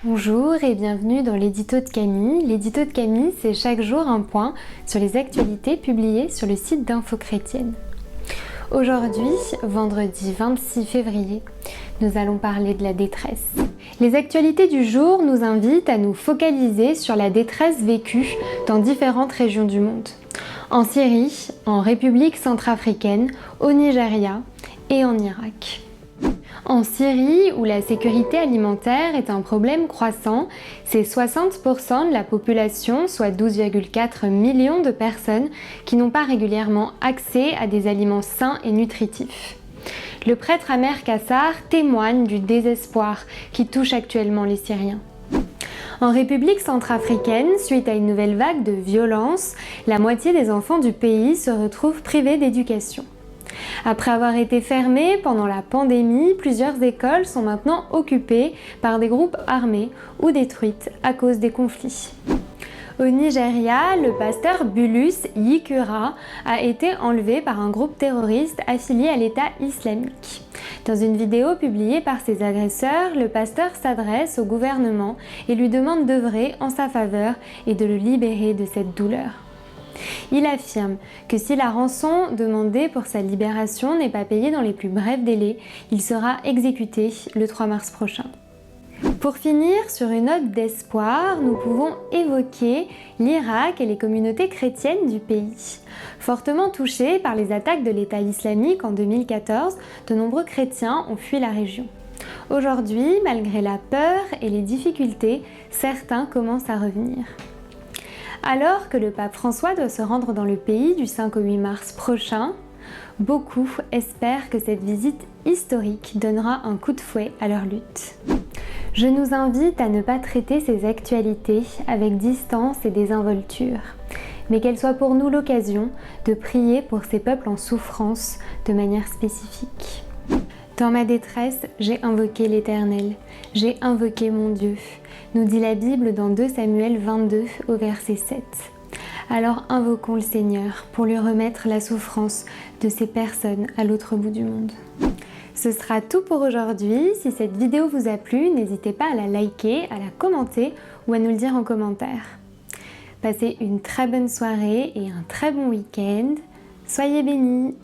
Bonjour et bienvenue dans l'édito de Camille. L'édito de Camille, c'est chaque jour un point sur les actualités publiées sur le site d'Info Chrétienne. Aujourd'hui, vendredi 26 février, nous allons parler de la détresse. Les actualités du jour nous invitent à nous focaliser sur la détresse vécue dans différentes régions du monde. En Syrie, en République centrafricaine, au Nigeria et en Irak. En Syrie, où la sécurité alimentaire est un problème croissant, c'est 60% de la population, soit 12,4 millions de personnes, qui n'ont pas régulièrement accès à des aliments sains et nutritifs. Le prêtre Amer Kassar témoigne du désespoir qui touche actuellement les Syriens. En République centrafricaine, suite à une nouvelle vague de violence, la moitié des enfants du pays se retrouvent privés d'éducation. Après avoir été fermées pendant la pandémie, plusieurs écoles sont maintenant occupées par des groupes armés ou détruites à cause des conflits. Au Nigeria, le pasteur Bulus Yikura a été enlevé par un groupe terroriste affilié à l'État islamique. Dans une vidéo publiée par ses agresseurs, le pasteur s'adresse au gouvernement et lui demande d'œuvrer en sa faveur et de le libérer de cette douleur. Il affirme que si la rançon demandée pour sa libération n'est pas payée dans les plus brefs délais, il sera exécuté le 3 mars prochain. Pour finir sur une note d'espoir, nous pouvons évoquer l'Irak et les communautés chrétiennes du pays. Fortement touchés par les attaques de l'État islamique en 2014, de nombreux chrétiens ont fui la région. Aujourd'hui, malgré la peur et les difficultés, certains commencent à revenir. Alors que le pape François doit se rendre dans le pays du 5 au 8 mars prochain, beaucoup espèrent que cette visite historique donnera un coup de fouet à leur lutte. Je nous invite à ne pas traiter ces actualités avec distance et désinvolture, mais qu'elles soient pour nous l'occasion de prier pour ces peuples en souffrance de manière spécifique. Dans ma détresse, j'ai invoqué l'Éternel, j'ai invoqué mon Dieu, nous dit la Bible dans 2 Samuel 22 au verset 7. Alors invoquons le Seigneur pour lui remettre la souffrance de ces personnes à l'autre bout du monde. Ce sera tout pour aujourd'hui. Si cette vidéo vous a plu, n'hésitez pas à la liker, à la commenter ou à nous le dire en commentaire. Passez une très bonne soirée et un très bon week-end. Soyez bénis!